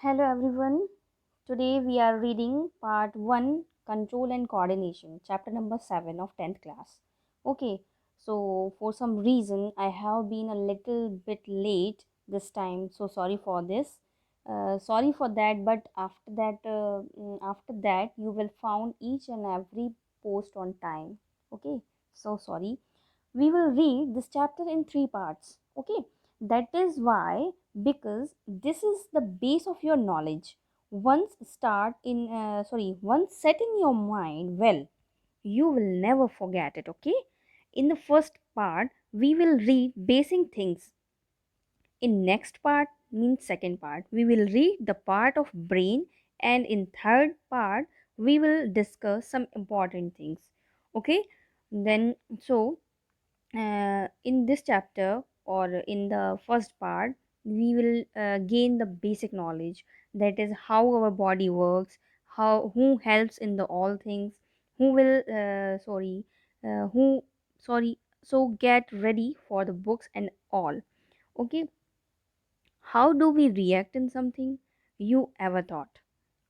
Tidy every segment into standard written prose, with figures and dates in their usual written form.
Hello everyone. Today we are reading part 1 Control and Coordination, chapter number 7 of 10th class. Okay, so for some reason I have been a little bit late this time, so sorry for this. Sorry for that, but after that you will found each and every post on time. Okay, so sorry. We will read this chapter in three parts. Okay, that is why, because this is the base of your knowledge. Once set in your mind, well, you will never forget it. Okay, in the first part we will read basic things. In next part, means second part, we will read the part of brain, and in third part we will discuss some important things. Okay, then so in this chapter, or in the first part, we will gain the basic knowledge, that is how our body works, how who helps in the all things, who will who sorry so get ready for the books and all. Okay, how do we react in something you ever thought,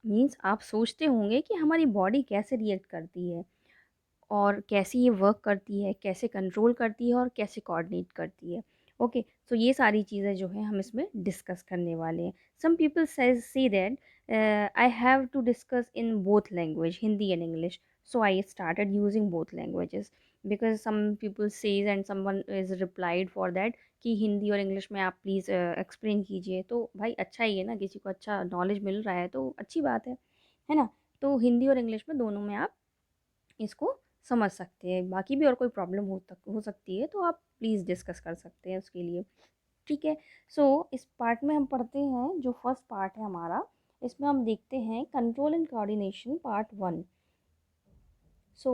means आप सोचते होंगे कि हमारी body कैसे react करती है, और कैसे ये वर्क करती है, कैसे कंट्रोल करती है और कैसे कोऑर्डिनेट करती है। ओके, सो ये सारी चीज़ें जो हैं हम इसमें डिस्कस करने वाले हैं। Some people say that I have to discuss in both language, Hindi and English, so I started using both languages, because some people says and someone is replied for that कि हिंदी और इंग्लिश में आप please explain कीजिए। तो भाई अच्छा ही है ना, किसी को अच्छा नॉलेज मिल रहा है तो अच्छी बात है ना। तो हिंदी और इंग्लिश में दोनों में आप इसको समझ सकते हैं। बाकी भी और कोई प्रॉब्लम हो सकती है तो आप प्लीज़ डिस्कस कर सकते हैं उसके लिए। ठीक है, सो इस पार्ट में हम पढ़ते हैं, जो फर्स्ट पार्ट है हमारा, इसमें हम देखते हैं control and coordination part 1। So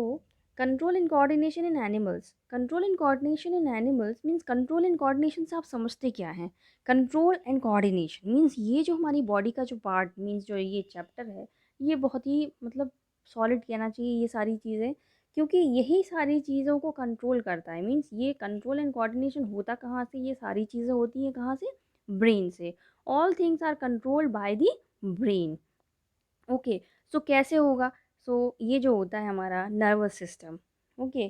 control and coordination in animals. Control and coordination in animals means, control and coordination से आप समझते क्या हैं? कंट्रोल एंड कोऑर्डिनेशन मीन्स ये जो हमारी बॉडी का जो पार्ट, मीन्स जो ये चैप्टर है, ये बहुत ही मतलब सॉलिड कहना चाहिए ये सारी चीज़ें, क्योंकि यही सारी चीज़ों को कंट्रोल करता है। मीन्स ये कंट्रोल एंड कोऑर्डिनेशन होता कहाँ से? ये सारी चीज़ें होती हैं कहाँ से? ब्रेन से। All things are controlled by the brain. Okay, so कैसे होगा? सो ये जो होता है हमारा नर्वस सिस्टम। ओके,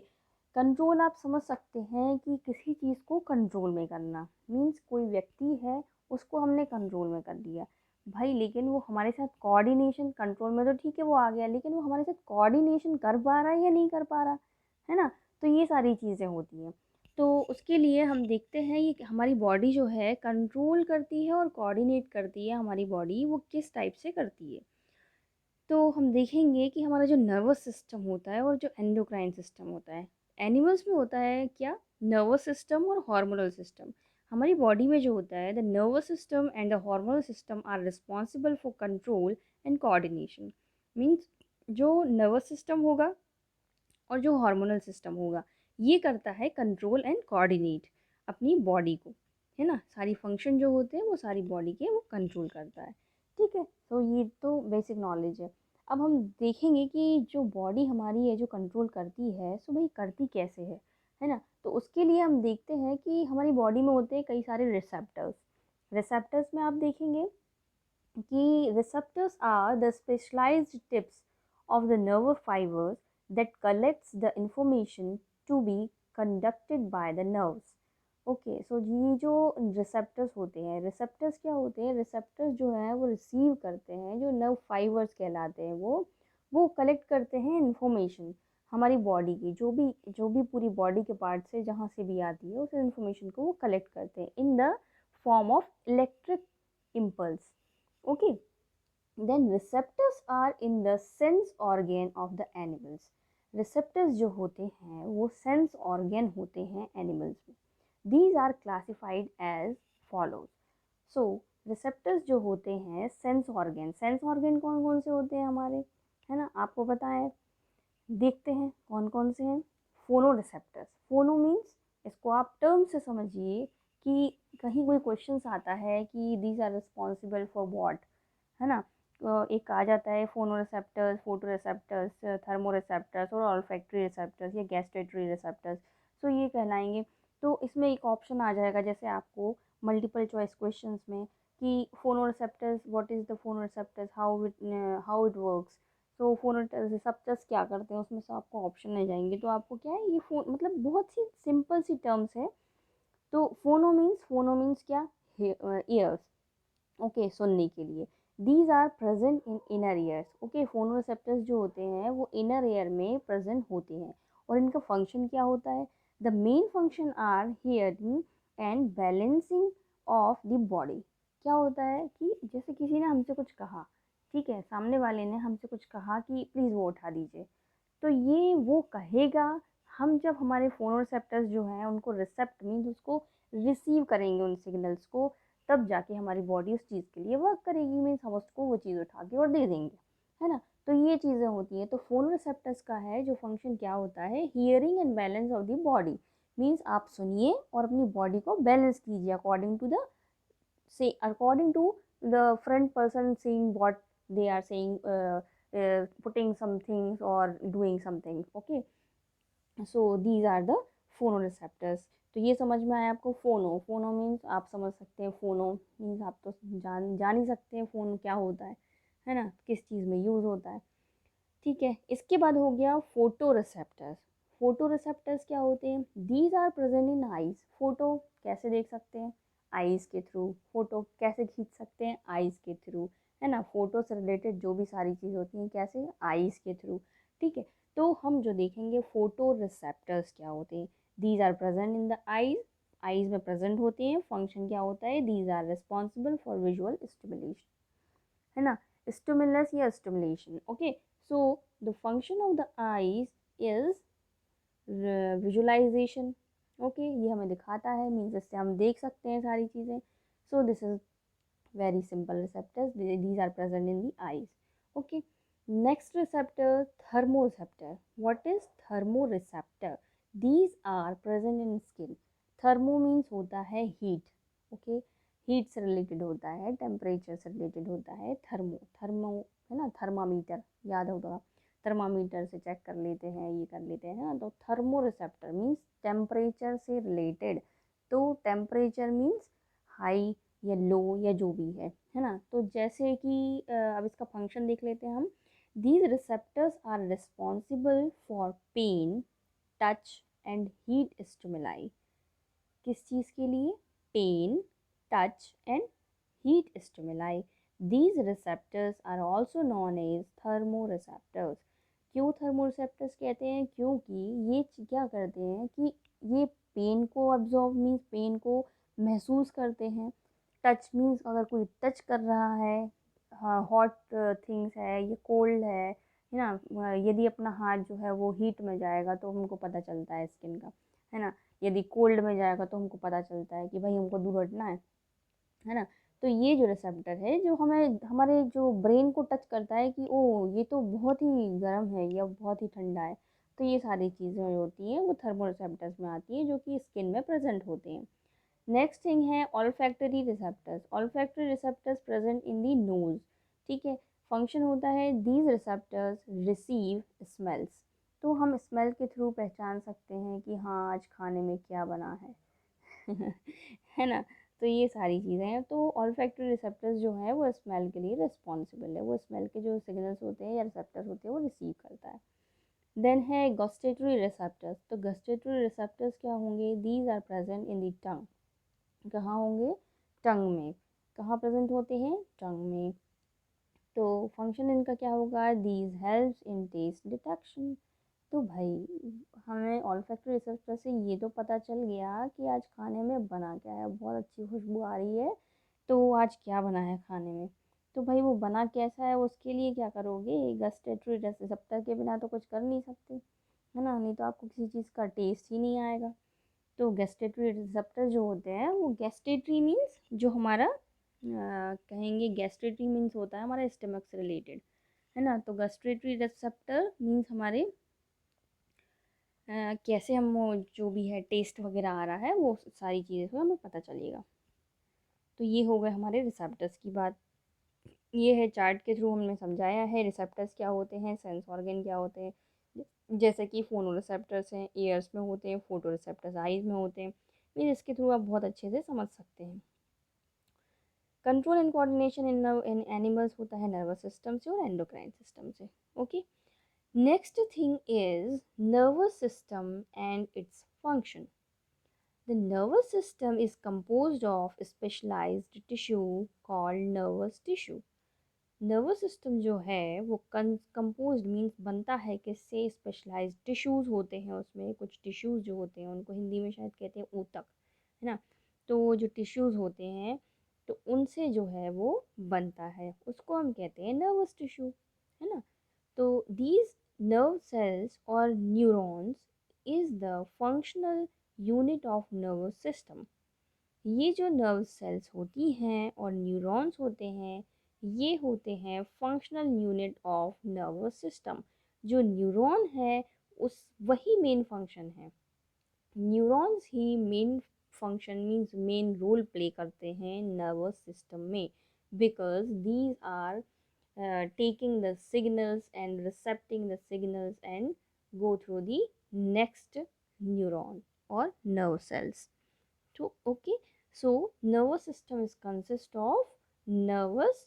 कंट्रोल आप समझ सकते हैं कि किसी चीज़ को कंट्रोल में करना, मीन्स कोई व्यक्ति है उसको हमने कंट्रोल में कर दिया भाई, लेकिन वो हमारे साथ कोऑर्डिनेशन, कंट्रोल में तो ठीक है वो आ गया, लेकिन वो हमारे साथ कोऑर्डिनेशन कर पा रहा है या नहीं कर पा रहा, है ना। तो ये सारी चीज़ें होती हैं। तो उसके लिए हम देखते हैं ये हमारी बॉडी जो है कंट्रोल करती है और कोऑर्डिनेट करती है, हमारी बॉडी वो किस टाइप से करती है। तो हम देखेंगे कि हमारा जो नर्वस सिस्टम होता है और जो एंडोक्राइन सिस्टम होता है, एनिमल्स में होता है क्या? नर्वस सिस्टम और हार्मोनल सिस्टम। हमारी बॉडी में जो होता है, the nervous system and the hormonal system are responsible for control and coordination. Means जो नर्वस सिस्टम होगा और जो हार्मोनल सिस्टम होगा, ये करता है कंट्रोल एंड कोऑर्डिनेट अपनी बॉडी को, है ना। सारी फंक्शन जो होते हैं वो सारी बॉडी के वो कंट्रोल करता है। ठीक है, तो ये तो बेसिक नॉलेज है। अब हम देखेंगे कि जो बॉडी हमारी है जो कंट्रोल करती है, सो भाई करती कैसे है ना। तो उसके लिए हम देखते हैं कि हमारी बॉडी में होते हैं कई सारे रिसेप्टर्स। रिसेप्टर्स में आप देखेंगे कि receptors are the specialized tips of the nerve fibers that collects the information to be conducted by the nerves. Okay, so ये जो रिसेप्टर्स होते हैं, रिसेप्टर्स क्या होते हैं? रिसेप्टर्स जो है वो रिसीव करते हैं, जो नर्व फाइबर्स कहलाते हैं, वो कलेक्ट करते हैं इंफॉर्मेशन हमारी बॉडी की, जो भी पूरी बॉडी के पार्ट से जहाँ से भी आती है उस इंफॉर्मेशन को वो कलेक्ट करते हैं in the form of electric impulse. Okay, then receptors are in the sense organ of the animals. Receptors जो होते हैं वो sense organ होते हैं animals में। These are classified as follows. So receptors जो होते हैं sense organ कौन कौन से होते हैं हमारे, है ना, आपको पता है। देखते हैं कौन कौन से हैं। फोनो रिसेप्टर्स, फोनो मीन्स, इसको आप टर्म से समझिए कि कहीं कोई क्वेश्चन आता है कि these are responsible for what, है ना। एक आ जाता है phono receptors, photo receptors, thermo receptors और ऑल्फैक्टरी रिसेप्टर्स या गैस्ट्रेटरी रिसेप्टर्स। सो ये कहलाएंगे। तो इसमें एक ऑप्शन आ जाएगा, जैसे आपको मल्टीपल चॉइस क्वेश्चंस में कि phonoreceptors, what is the phonoreceptors, how it works. तो फोनोरिसेप्टर्स क्या करते हैं, उसमें से आपको ऑप्शन आ जाएंगे। तो आपको क्या है, ये फोन मतलब बहुत सी सिंपल सी टर्म्स है। तो फोनो मीन्स क्या, ईयर्स, ओके, सुनने के लिए। These are present in inner ears, okay. Phonoreceptors जो होते हैं वो इनर ईयर में प्रेजेंट होते हैं। और इनका फंक्शन क्या होता है, the main function are hearing and balancing of the body. क्या होता है कि जैसे किसी ने हमसे कुछ कहा, ठीक है, सामने वाले ने हमसे कुछ कहा कि प्लीज़ वो उठा दीजिए, तो ये वो कहेगा। हम जब हमारे फोन रिसेप्टर्स जो हैं उनको रिसेप्ट मीन्स उसको रिसीव करेंगे उन सिग्नल्स को, तब जाके हमारी बॉडी उस चीज़ के लिए वर्क करेगी, मीन्स हम उसको वो चीज़ उठा के और दे देंगे, है ना। तो ये चीज़ें होती हैं। तो फोन रिसेप्टर्स का है जो फंक्शन क्या होता है, hearing and balance of the body. Means आप सुनिए और अपनी बॉडी को बैलेंस कीजिए according to the front person saying what they are saying, putting some things or doing something, okay। So these are the phonoreceptors. तो ये समझ में आया आपको। फोनो मीन्स आप समझ सकते हैं, फोनो मीन्स आप तो जान ही सकते हैं फ़ोन क्या होता है ना, किस चीज़ में यूज़ होता है, ठीक है। इसके बाद हो गया फोटो रिसेप्टर्स। फोटो रिसेप्टर्स क्या होते हैं, these are present in eyes. Photo कैसे देख सकते हैं, आइज़ के थ्रू। फोटो कैसे खींच सकते हैं, आइज़ के थ्रू, है ना। फोटो से रिलेटेड जो भी सारी चीज़ होती हैं कैसे, आइज़ के थ्रू, ठीक है। तो हम जो देखेंगे फोटो रिसेप्टर्स क्या होते हैं, these are present in the eyes, eyes में प्रेजेंट होते हैं। फंक्शन क्या होता है, these are responsible for visual stimulation, है ना, स्टिमुलस या stimulation, okay. So the function of the eyes is visualisation, okay. ये हमें दिखाता है, मीन्स इससे हम देख सकते हैं सारी चीज़ें। So this is very simple receptors, these are present in the eyes, okay। Next receptor, thermoreceptor। What is thermoreceptor? These are present in skin। thermo means होता है heat, okay। heat से related होता है, temperature से related होता है। Thermo है ना, थर्मामीटर याद होगा, थर्मामीटर से चेक कर लेते हैं, ये कर लेते हैं ना। तो थर्मोरिसेप्टर मीन्स टेम्परेचर से रिलेटेड। तो टेम्परेचर मीन्स हाई या लो या जो भी है ना। तो जैसे कि अब इसका फंक्शन देख लेते हैं हम। These receptors are responsible for pain, touch and heat stimuli. किस चीज़ के लिए, pain, touch and heat stimuli. These receptors are also known as thermoreceptors. क्यों थर्मोरिसेप्टर्स कहते हैं, क्योंकि ये क्या करते हैं कि ये पेन को अब्जॉर्व मीन्स पेन को महसूस करते हैं। टच मीन्स अगर कोई टच कर रहा है, हाँ, हॉट थिंग्स है, ये कोल्ड है ना। यदि अपना हाथ जो है वो हीट में जाएगा तो हमको पता चलता है स्किन का, है ना। यदि कोल्ड में जाएगा तो हमको पता चलता है कि भाई हमको दूर हटना है ना। तो ये जो रिसेप्टर है जो हमें हमारे जो ब्रेन को टच करता है कि ओ ये तो बहुत ही गर्म है या बहुत ही ठंडा है। तो ये सारी चीज़ें जो होती हैं वो थर्मो रिसेप्टर्स में आती हैं, जो कि स्किन में प्रेजेंट होते हैं। नेक्स्ट थिंग है olfactory receptors. Olfactory receptors present in the nose, ठीक है। फंक्शन होता है, दीज रिसेप्टर्स रिसीव स्मेल्स। तो हम स्मेल के थ्रू पहचान सकते हैं कि हाँ आज खाने में क्या बना है है ना। तो ये सारी चीज़ें हैं। तो ऑल्फैक्टरी रिसेप्टर्स जो है वो स्मेल के लिए रिस्पॉन्सिबल है, वो स्मेल के जो सिग्नल्स होते हैं या रिसेप्टर्स होते हैं वो रिसीव करता है। देन है गस्टेटरी रिसेप्टर्स। तो गस्टेटरी रिसेप्टर्स क्या होंगे, these are present in the tongue. कहाँ होंगे, टंग में। कहाँ प्रेजेंट होते हैं, टंग में। तो फंक्शन इनका क्या होगा, these helps in taste detection. तो भाई हमें ऑल्फैक्टरी रिसेप्टर से ये तो पता चल गया कि आज खाने में बना क्या है, बहुत अच्छी खुशबू आ रही है, तो आज क्या बना है खाने में। तो भाई वो बना कैसा है उसके लिए क्या करोगे, गस्टेटरी रिसेप्टर के बिना तो कुछ कर नहीं सकते, है ना। नहीं तो आपको किसी चीज़ का टेस्ट ही नहीं आएगा। तो गैस्टेटरी रिसेप्टर जो होते हैं वो, गैस्टेटरी मीन्स जो हमारा कहेंगे, गैस्ट्रेटरी मीन्स होता है हमारा स्टमक से रिलेटेड, है ना। तो गैस्ट्रेटरी रिसेप्टर मीन्स हमारे कैसे हम वो जो भी है टेस्ट वगैरह आ रहा है वो सारी चीज़ें से हमें पता चलेगा। तो ये हो गए हमारे रिसेप्टर्स की बात। ये है चार्ट के थ्रू हमने समझाया है रिसेप्टर्स क्या होते हैं, सेंस ऑर्गन क्या होते हैं। जैसे कि फोनो रिसेप्टर्स हैं ईयर्स में होते हैं, फोटो रिसेप्टर्स आइज़ में होते हैं। मीन इसके थ्रू आप बहुत अच्छे से समझ सकते हैं। Control and coordination in animals होता है नर्वस सिस्टम से और एंडोक्राइन सिस्टम से। Okay, next thing is nervous system and its function. The nervous system is composed of specialized tissue called nervous tissue. Nervous system जो है वो composed means बनता है किससे, स्पेशलाइज्ड टिश्यूज़ होते हैं उसमें, कुछ टिश्यूज़ जो होते हैं उनको हिंदी में शायद कहते हैं ऊतक, है ना। तो जो टिश्यूज़ होते हैं तो उनसे जो है वो बनता है, उसको हम कहते हैं नर्वस टिश्यू, है ना। तो these nerve cells or neurons is the functional unit of nervous system। ये जो नर्व सेल्स होती हैं और न्यूरॉन्स होते हैं, ये होते हैं functional unit of nervous system. जो न्यूरॉन है उस वही मेन फंक्शन है, न्यूरॉन्स ही main function means main role play करते हैं नर्वस सिस्टम में, because these are taking the signals and recepting the signals and go through the next neuron or nerve cells. So okay, so nervous system is consist of nervous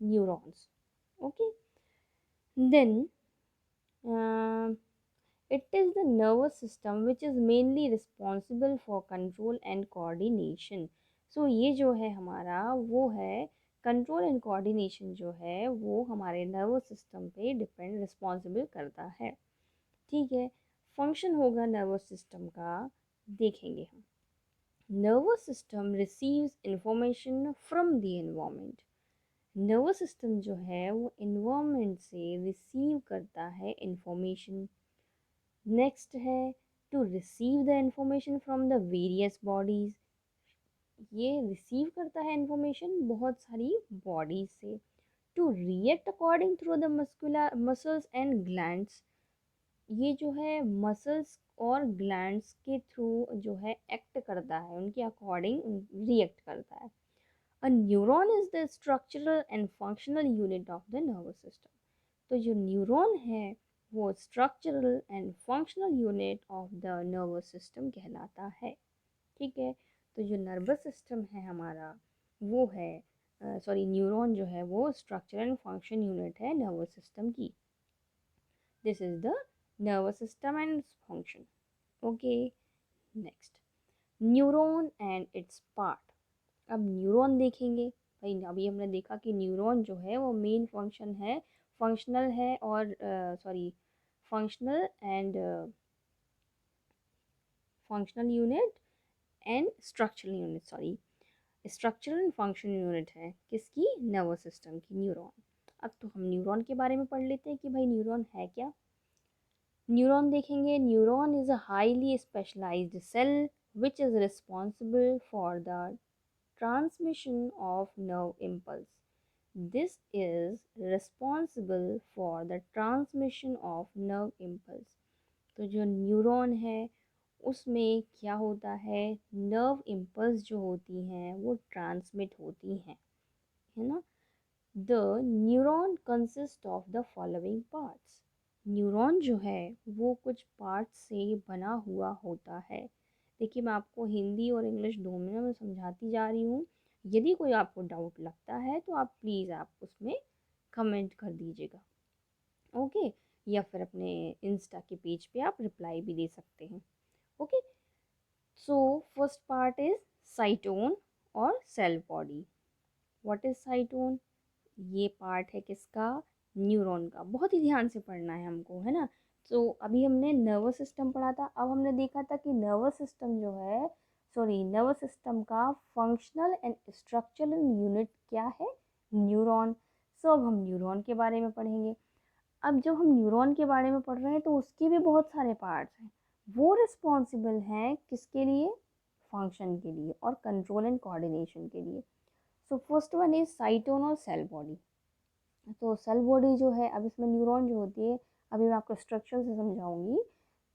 neurons. Okay, then uh, it is the nervous system which is mainly responsible for control and coordination। so ये जो है हमारा वो है control and coordination जो है वो हमारे नर्वस सिस्टम पे डिपेंड रिस्पॉन्सिबल करता है। ठीक है, फंक्शन होगा नर्वस सिस्टम का, देखेंगे हम। Nervous system receives information from the environment. Nervous system जो है वो एनवायरनमेंट से रिसीव करता है इंफॉर्मेशन। नेक्स्ट है to receive the information from the various bodies. ये रिसीव करता है इंफॉर्मेशन बहुत सारी बॉडीज से। To react according through the muscular muscles and glands. ये जो है मसल्स और ग्लैंड्स के थ्रू जो है एक्ट करता है, उनके अकॉर्डिंग रिएक्ट करता है। अ neuron is the structural and functional unit of the nervous system. तो जो न्यूरॉन है वो structural and functional unit of the nervous system कहलाता है। ठीक है, तो जो नर्वस सिस्टम है हमारा वो है सॉरी न्यूरॉन जो है वो स्ट्रक्चर एंड फंक्शन यूनिट है नर्वस सिस्टम की। This is the nervous system and function. Okay, next neuron and it's part. अब न्यूरॉन देखेंगे भाई, अभी हमने देखा कि न्यूरॉन जो है वो मेन फंक्शन है, फंक्शनल है और sorry functional and functional unit and structural unit, sorry structural and functional unit है किसकी, नर्वस सिस्टम की, न्यूरॉन। अब तो हम न्यूरॉन के बारे में पढ़ लेते हैं कि भाई न्यूरॉन है क्या। न्यूरॉन देखेंगे, neuron is a highly specialised cell which is responsible for the transmission of nerve impulse। This is responsible for the transmission of nerve impulse। तो जो न्यूरॉन है उसमें क्या होता है, नर्व इम्पल्स जो होती हैं वो ट्रांसमिट होती हैं, है ना। The neuron consist of the following parts. Neuron जो है वो कुछ पार्ट्स से बना हुआ होता है। देखिए मैं आपको हिंदी और इंग्लिश दोनों में समझाती जा रही हूँ, यदि कोई आपको डाउट लगता है तो आप प्लीज़ आप उसमें कमेंट कर दीजिएगा। ओके, या फिर अपने इंस्टा के पेज पे आप रिप्लाई भी दे सकते हैं। Okay, so first part is cyton और cell body. What is cyton, ये पार्ट है किसका, न्यूरॉन का। बहुत ही ध्यान से पढ़ना है हमको, है ना। तो अभी हमने नर्वस सिस्टम पढ़ा था, अब हमने देखा था कि नर्वस सिस्टम जो है सॉरी नर्वस सिस्टम का फंक्शनल एंड स्ट्रक्चरल यूनिट क्या है, न्यूरॉन। सो अब हम न्यूरॉन के बारे में पढ़ेंगे। अब जब हम न्यूरॉन के बारे में पढ़ रहे हैं तो उसके भी बहुत सारे पार्ट्स हैं, वो रिस्पॉन्सिबल हैं किसके लिए, फंक्शन के लिए और कंट्रोल एंड कोऑर्डिनेशन के लिए। So first one is cyton और सेल बॉडी। तो सेल बॉडी जो है, अब इसमें न्यूरॉन जो होती है, अभी मैं आपको स्ट्रक्चर से समझाऊंगी।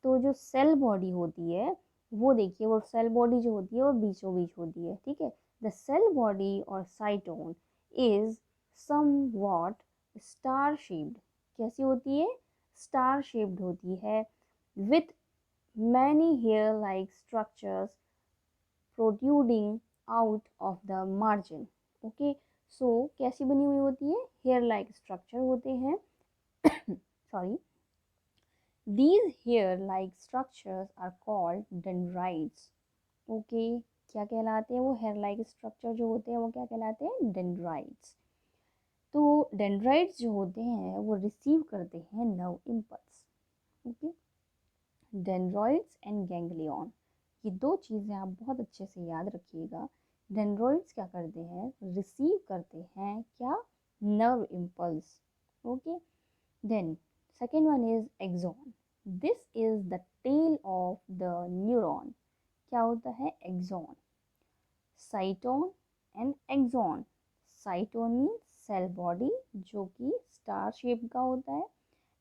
तो जो सेल बॉडी होती है वो देखिए, वो सेल बॉडी जो होती है वो बीचों बीच होती है, ठीक है। द सेल बॉडी और cyton is somewhat star shaped. कैसी होती है, स्टार शेप्ड होती है, with many hair like structures protruding out of the margin. Okay, so कैसी बनी हुई होती है, हेयर लाइक स्ट्रक्चर होते हैं sorry, these hair like structures are called dendrites. Okay, क्या कहलाते हैं वो हेयर लाइक स्ट्रक्चर जो होते हैं वो क्या कहलाते हैं, डेंड्राइट्स। तो डेंड्राइट्स जो होते हैं वो रिसीव करते हैं nerve impulse. Okay, dendroids and ganglion, ये दो चीज़ें आप बहुत अच्छे से याद रखिएगा। डेंड्रॉइड्स क्या करते हैं, रिसीव करते हैं क्या, nerve impulse. Okay, then second one is axon, this is the tail of the neuron. क्या होता है, axon, cyton and axon. Cyton means cell body जो कि स्टार शेप का होता है,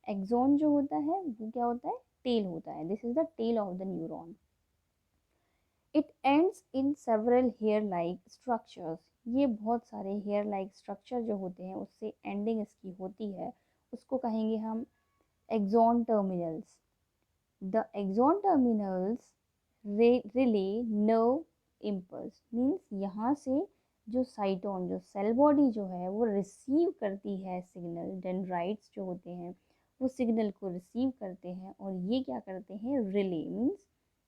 एक्सॉन जो होता है वो क्या होता है, टेल होता है। This is the tail of the neuron. It ends in several hair like structures, ये बहुत सारे हेयर लाइक स्ट्रक्चर जो होते हैं उससे एंडिंग इसकी होती है, उसको कहेंगे हम axon terminals. The axon terminals relay nerve impulse, means यहाँ से जो साइटोन जो सेल बॉडी जो है वो रिसीव करती है सिग्नल, डेंड्राइट्स जो होते हैं वो सिग्नल को रिसीव करते हैं और ये क्या करते हैं, रिले मीन्स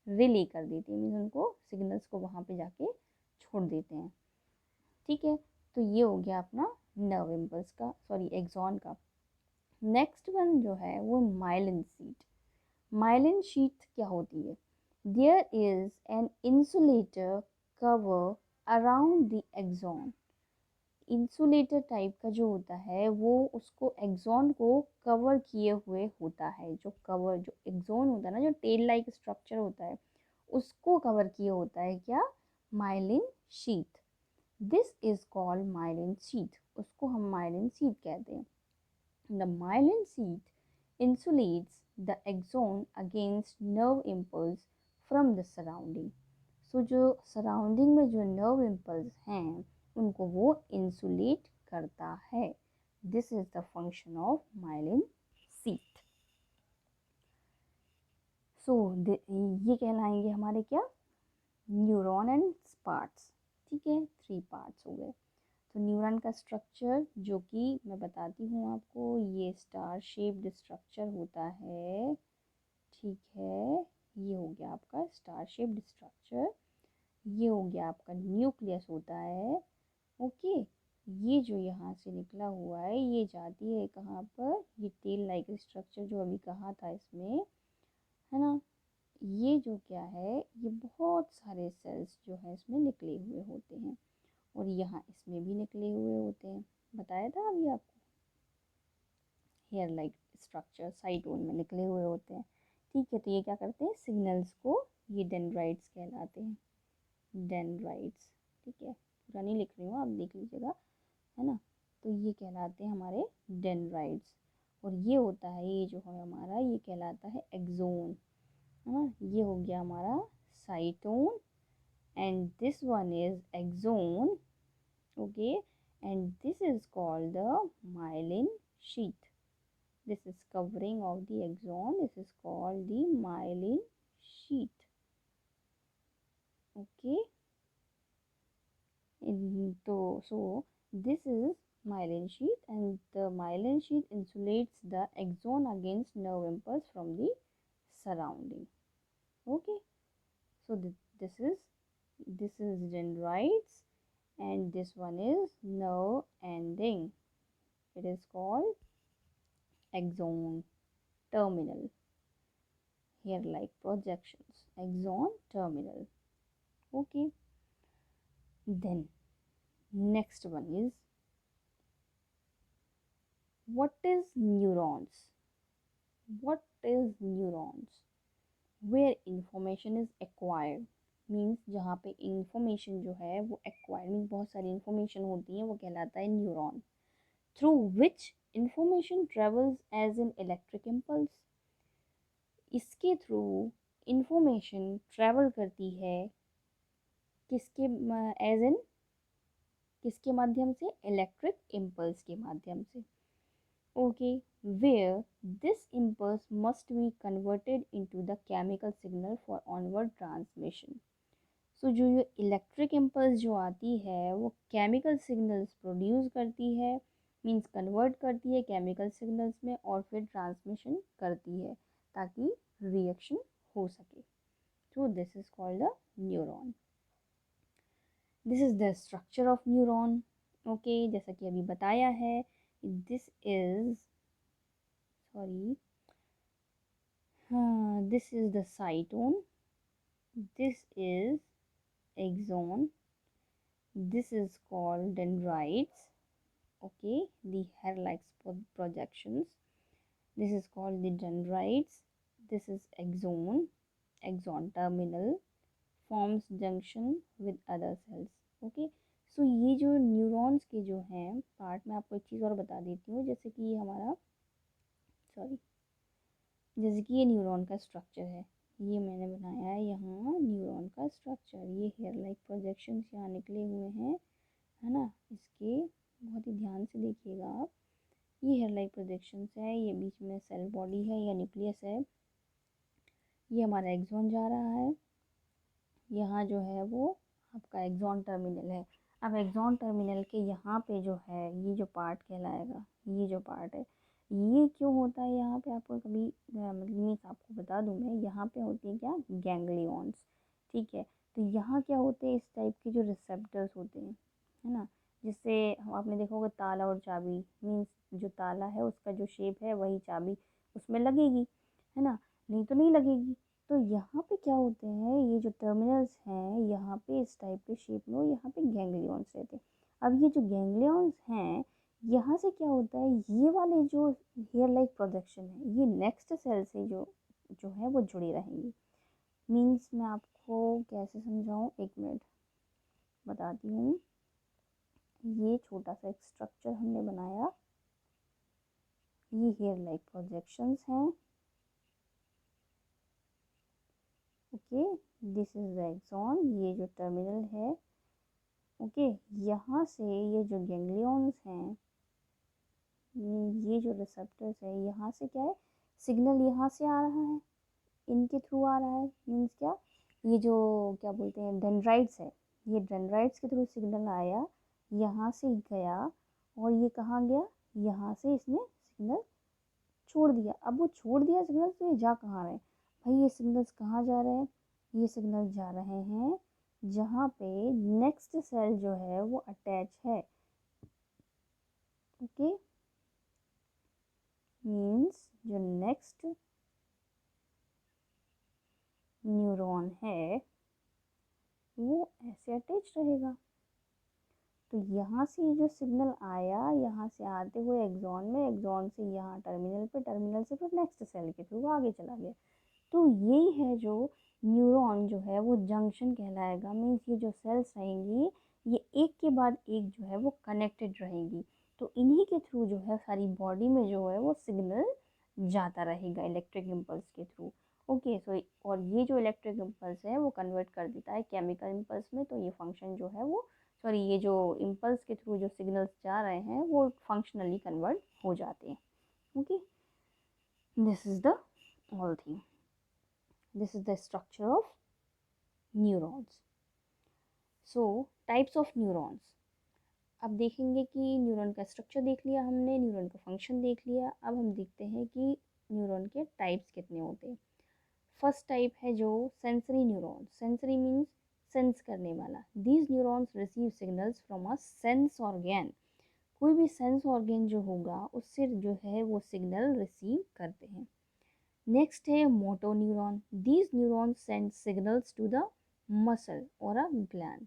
रिले कर देते हैं, मीन्स उनको सिग्नल्स को वहाँ पे जाके छोड़ देते हैं। ठीक है, तो ये हो गया अपना नर्व इम्पल्स का, सॉरी एक्सॉन का। नेक्स्ट वन जो है वो माइलिन शीट। माइलिन शीट क्या होती है, there is an insulator cover around the axon. Insulator type का जो होता है वो उसको एक्सॉन को कवर किए हुए होता है, जो कवर जो एक्सॉन होता है ना, जो टेल लाइक स्ट्रक्चर होता है उसको कवर किए होता है क्या, myelin sheath. This is called myelin sheath, उसको हम माइलिन शीथ कहते हैं। The myelin sheath insulates the axon against nerve impulse from the surrounding। सो जो सराउंडिंग में जो नर्व इम्पल्स हैं उनको वो इंसुलेट करता है। This is the function of myelin sheath. So ये कहलाएंगे हमारे क्या, न्यूरॉन एंड पार्ट्स। ठीक है, 3 पार्ट्स हो गए। तो न्यूरॉन का स्ट्रक्चर जो कि मैं बताती हूँ आपको, ये स्टार शेप्ड स्ट्रक्चर होता है। ठीक है, ये हो गया आपका स्टार शेप्ड स्ट्रक्चर, ये हो गया आपका न्यूक्लियस होता है। ओके, ये जो यहाँ से निकला हुआ है ये जाती है कहाँ पर, ये टेल लाइक स्ट्रक्चर जो अभी कहा था इसमें, है ना। ये जो क्या है, ये बहुत सारे सेल्स जो है इसमें निकले हुए होते हैं और यहाँ इसमें भी निकले हुए होते हैं, बताया था अभी आपको, हेयर लाइक स्ट्रक्चर साइटोन में निकले हुए होते हैं। ठीक है, तो ये क्या करते हैं, सिग्नल्स को, ये डेंड्राइट्स कहलाते हैं, डेंड्राइट्स। ठीक है, पूरा नहीं लिख रही हूँ, आप देख लीजिएगा, है ना। तो ये कहलाते हैं हमारे डेंड्राइट्स और ये होता है, ये जो है हमारा ये कहलाता है एक्सोन, है ना। ये हो गया हमारा cyton and this one is axon. Okay, and this is called the myelin sheath. This is covering of the axon, this is called the myelin sheath. Okay, so this is myelin sheath and the myelin sheath insulates the axon against nerve impulse from the surrounding. Okay, so this is dendrites and this one is nerve ending. It is called axon terminal, hair like projections, axon terminal. Okay, then next one is, what is neurons? What is neurons? Where information is acquired, means जहाँ पे information जो है वो acquired means बहुत सारी information होती है, वो कहलाता है neuron. Through which information travels as an electric impulse, इसके थ्रू इंफॉर्मेशन ट्रेवल करती है किसके, एज एन किसके माध्यम से, इलेक्ट्रिक इम्पल्स के माध्यम से। Okay, where this impulse must be converted into the chemical signal for onward transmission. सो जो ये इलेक्ट्रिक इम्पल्स जो आती है वो केमिकल सिग्नल्स प्रोड्यूस करती है, मींस कन्वर्ट करती है केमिकल सिग्नल्स में और फिर ट्रांसमिशन करती है ताकि रिएक्शन हो सके। So this is called the neuron. This is the structure of neuron. Okay, जैसा कि अभी बताया है, this is sorry this is the साइटोन, this is axon, this is called dendrites. Okay, the hair like projections, this is called the dendrites. This is axon, axon terminal forms junction with other cells. Okay, सो ये जो neurons के जो हैं part, में आपको एक चीज़ और बता देती हूँ, जैसे कि ये हमारा सॉरी जैसे कि ये न्यूरॉन का स्ट्रक्चर है, ये मैंने बनाया है यहाँ न्यूरॉन का स्ट्रक्चर। ये हेयर लाइक प्रोजेक्शंस यहाँ निकले हुए हैं, है ना। इसके बहुत ही ध्यान से देखिएगा आप। ये हेयर लाइक प्रोजेक्शंस है, ये बीच में सेल बॉडी है या न्यूक्लियस है, ये हमारा एक्सॉन जा रहा है, यहाँ जो है वो आपका एक्सॉन टर्मिनल है। अब एक्सॉन टर्मिनल के यहाँ पे जो है ये जो पार्ट कहलाएगा, ये जो पार्ट है, ये क्यों होता है यहाँ पे, आपको कभी मतलब मीन्स आपको बता दूँ मैं, यहाँ पे होती है क्या, गैंग्लियॉन्स। ठीक है, तो यहाँ क्या होते हैं, इस टाइप के जो रिसेप्टर्स होते हैं, है ना, जिससे आपने देखा होगा ताला और चाबी, मीन्स जो ताला है उसका जो शेप है वही चाबी उसमें लगेगी, है ना, नहीं तो नहीं लगेगी। तो यहाँ पे क्या होते हैं, ये जो टर्मिनल्स हैं यहाँ पे इस टाइप के शेप में, यहाँ पे गैंग्लियॉन्स रहते हैं। अब ये जो गैंग्लियॉन्स हैं, यहाँ से क्या होता है, ये वाले जो हेयर लाइक प्रोजेक्शन है ये नेक्स्ट सेल से जो जो है वो जुड़ी रहेंगी। मीन्स मैं आपको कैसे समझाऊँ, एक मिनट बताती हूँ। ये छोटा सा एक स्ट्रक्चर हमने बनाया, ये हेयर लाइक प्रोजेक्शंस हैं। Okay, this is the axon, ये जो टर्मिनल है। ओके, यहाँ से ये जो गैंग्लियॉन्स हैं, ये जो रिसेप्टर्स है, यहाँ से क्या है, सिग्नल यहाँ से आ रहा है, इनके थ्रू आ रहा है। मीन्स क्या, ये जो क्या बोलते हैं डेंड्राइट्स है, ये डेंड्राइट्स के थ्रू सिग्नल आया, यहाँ से गया और ये कहाँ गया, यहाँ से इसने सिग्नल छोड़ दिया। अब वो छोड़ दिया सिग्नल, तो ये जा कहाँ रहे हैं भाई, ये सिग्नल्स कहाँ जा रहे हैं, ये सिग्नल जा रहे हैं जहाँ पे नेक्स्ट सेल जो है वो अटैच है। ओके, मीन्स जो नेक्स्ट न्यूरॉन है वो ऐसे अटैच रहेगा। तो यहाँ से जो सिग्नल आया, यहाँ से आते हुए एक्सॉन में, एक्सॉन से यहाँ टर्मिनल पे, टर्मिनल से फिर नेक्स्ट सेल के थ्रू आगे चला गया। तो यही है जो न्यूरॉन जो है वो जंक्शन कहलाएगा। मीन्स ये जो सेल्स रहेंगी ये एक के बाद एक जो है वो कनेक्टेड रहेंगी, तो इन्हीं के थ्रू जो है सारी बॉडी में जो है वो सिग्नल जाता रहेगा इलेक्ट्रिक इम्पल्स के थ्रू। ओके, सो और ये जो इलेक्ट्रिक इम्पल्स है वो कन्वर्ट कर देता है केमिकल इम्पल्स में, तो ये फंक्शन जो है वो सॉरी ये जो इम्पल्स के थ्रू जो सिग्नल्स जा रहे हैं वो फंक्शनली कन्वर्ट हो जाते हैं। Okay, this is the all thing, this is the structure of neurons. So types of neurons, अब देखेंगे कि न्यूरॉन का स्ट्रक्चर देख लिया हमने, न्यूरॉन का फंक्शन देख लिया, अब हम देखते हैं कि न्यूरॉन के टाइप्स कितने होते हैं। फर्स्ट टाइप है जो sensory neuron, sensory means sense करने वाला। These neurons receive signals from a sense organ, कोई भी सेंस ऑर्गेन जो होगा उससे जो है वो सिग्नल रिसीव करते हैं। नेक्स्ट है motor neuron, these neuron send signals to the muscle और अ ग्लैंड।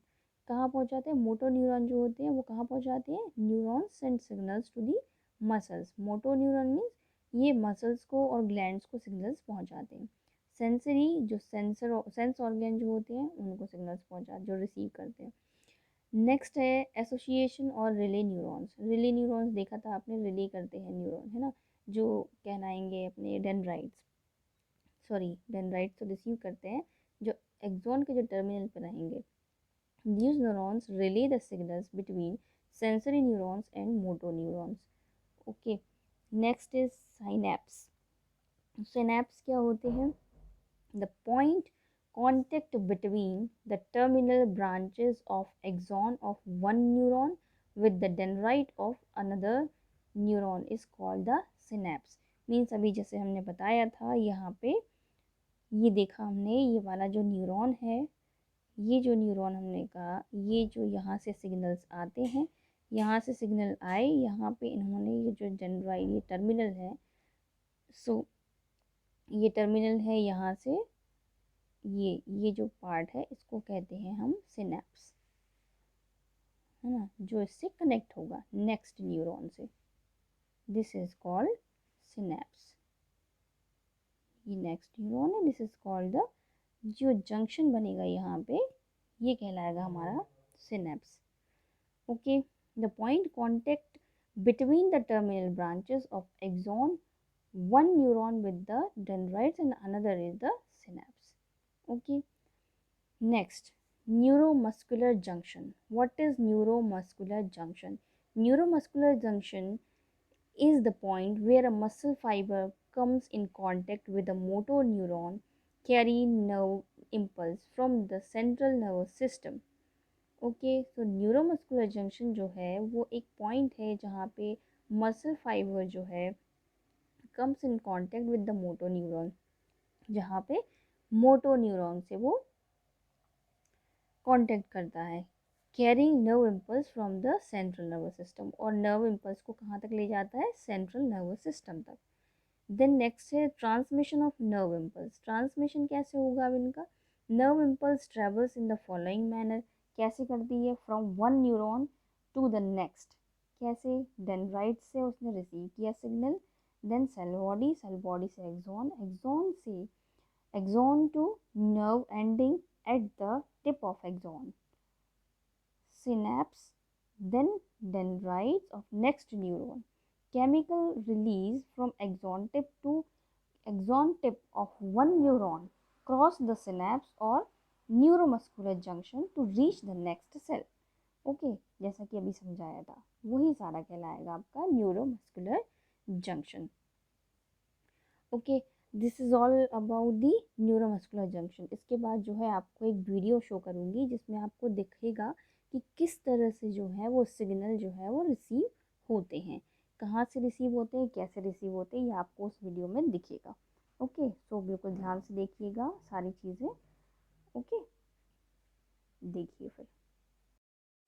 कहाँ पहुँचाते हैं, मोटो न्यूरॉन जो होते हैं वो कहाँ पहुँचाते हैं, neuron send signals to the muscles. Motor neuron means ये मसल्स को और ग्लैंड्स को सिग्नल्स पहुँचाते हैं। सेंसरी जो सेंस ऑर्गेन जो होते हैं उनको सिग्नल्स पहुँचा जो रिसीव करते हैं। नेक्स्ट है एसोसिएशन और रिले न्यूरॉन्स। रिले न्यूरॉन्स देखा था आपने, रिले करते हैं न्यूरॉन, है ना, जो कहलाएंगे अपने डेंड्राइट्स, सॉरी डेंड्राइट्स तो रिसीव करते हैं, जो एक्सॉन के जो टर्मिनल पर रहेंगे। These neurons relay the signals between sensory neurons and motor neurons. Okay, next is synapse. Synapse क्या होते हैं, the point contact between the terminal branches of axon of one neuron with the dendrite of another neuron is called the synapse. Means अभी जैसे हमने बताया था, यहाँ पे ये देखा हमने, ये वाला जो न्यूरॉन है, ये जो न्यूरॉन हमने कहा, ये जो यहाँ से सिग्नल्स आते हैं, यहाँ से सिग्नल आए, यहाँ पे इन्होंने ये जो डेंड्राइट, ये टर्मिनल है, सो ये टर्मिनल है, यहाँ से ये जो पार्ट है इसको कहते हैं हम सिनेप्स, है ना, जो इससे कनेक्ट होगा नेक्स्ट न्यूरॉन से, दिस इज कॉल्ड सिनेप्स। ये नेक्स्ट न्यूरॉन है, दिस इज कॉल्ड द, जो जंक्शन बनेगा यहाँ पे, ये कहलाएगा हमारा synapse. Okay, the point contact between the terminal branches of axon, one neuron with the dendrites and another is the synapse. Okay, next, neuromuscular junction. What is neuromuscular junction? Neuromuscular junction is the point where a muscle fiber comes in contact with a motor neuron carrying nerve impulse from the central nervous system. Okay, so neuromuscular junction जो है वो एक point है जहाँ पे muscle fiber जो है comes in contact with the motor neuron, जहाँ पे मोटो न्यूरॉन से वो कांटेक्ट करता है, carrying nerve impulse from the central nervous system, और नर्व इम्पल्स को कहाँ तक ले जाता है, सेंट्रल नर्वस सिस्टम तक। देन नेक्स्ट है transmission of nerve impulse. Transmission कैसे होगा अब इनका, nerve impulse travels in the following manner, कैसे करती है, from one neuron to the next, कैसे, डेंड्राइट से उसने रिसीव किया signal, then cell body, cell body से एक्सॉन, एक्सॉन से axon to nerve ending at the tip of axon, synapse, then dendrites of next neuron, chemical release from axon tip to axon tip of one neuron cross the synapse और neuromuscular junction to reach the next cell. Okay, जैसा कि अभी समझाया था, वही सारा कहलाएगा आपका neuromuscular junction. Okay, this is all about the neuromuscular junction. इसके बाद जो है आपको एक वीडियो शो करूँगी जिसमें आपको दिखेगा कि किस तरह से जो है वो सिग्नल जो है वो रिसीव होते हैं, कहाँ से रिसीव होते हैं, कैसे रिसीव होते हैं, ये आपको उस वीडियो में दिखेगा। ओके, सो बिल्कुल ध्यान से देखिएगा सारी चीज़ें। ओके, देखिए फिर।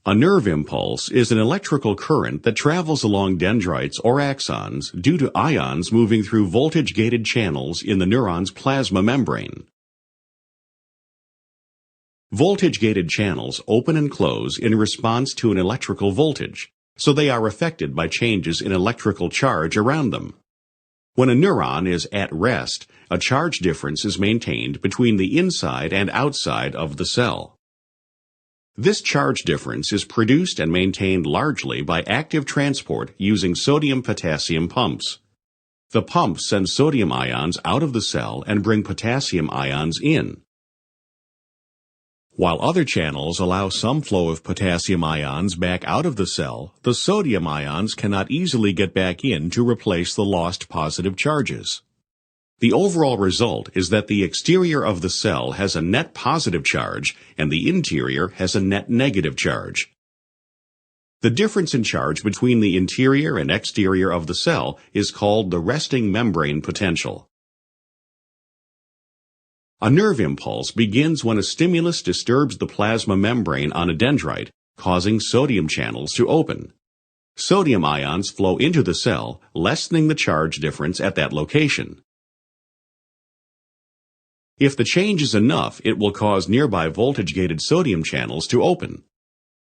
A nerve impulse is an electrical current that travels along dendrites or axons due to ions moving through voltage-gated channels in the neuron's plasma membrane. Voltage-gated channels open and close in response to an electrical voltage, so they are affected by changes in electrical charge around them. When a neuron is at rest, a charge difference is maintained between the inside and outside of the cell. This charge difference is produced and maintained largely by active transport using sodium-potassium pumps. The pumps send sodium ions out of the cell and bring potassium ions in. While other channels allow some flow of potassium ions back out of the cell, the sodium ions cannot easily get back in to replace the lost positive charges. The overall result is that the exterior of the cell has a net positive charge and the interior has a net negative charge. The difference in charge between the interior and exterior of the cell is called the resting membrane potential. A nerve impulse begins when a stimulus disturbs the plasma membrane on a dendrite, causing sodium channels to open. Sodium ions flow into the cell, lessening the charge difference at that location. If the change is enough, it will cause nearby voltage-gated sodium channels to open.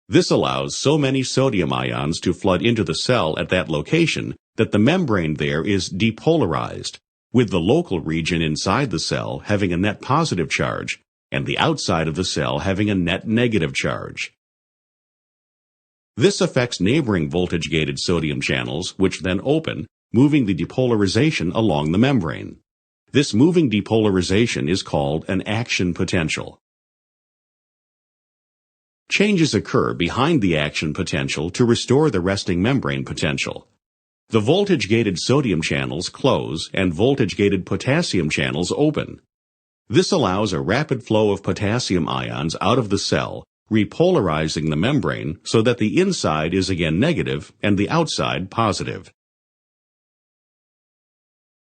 This allows so many sodium ions to flood into the cell at that location that the membrane there is depolarized, with the local region inside the cell having a net positive charge and the outside of the cell having a net negative charge. This affects neighboring voltage-gated sodium channels, which then open, moving the depolarization along the membrane. This moving depolarization is called an action potential. Changes occur behind the action potential to restore the resting membrane potential. The voltage-gated sodium channels close and voltage-gated potassium channels open. This allows a rapid flow of potassium ions out of the cell, repolarizing the membrane so that the inside is again negative and the outside positive.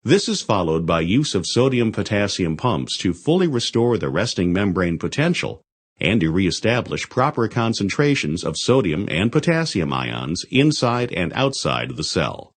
This is followed by use of sodium-potassium pumps to fully restore the resting membrane potential and to reestablish proper concentrations of sodium and potassium ions inside and outside the cell.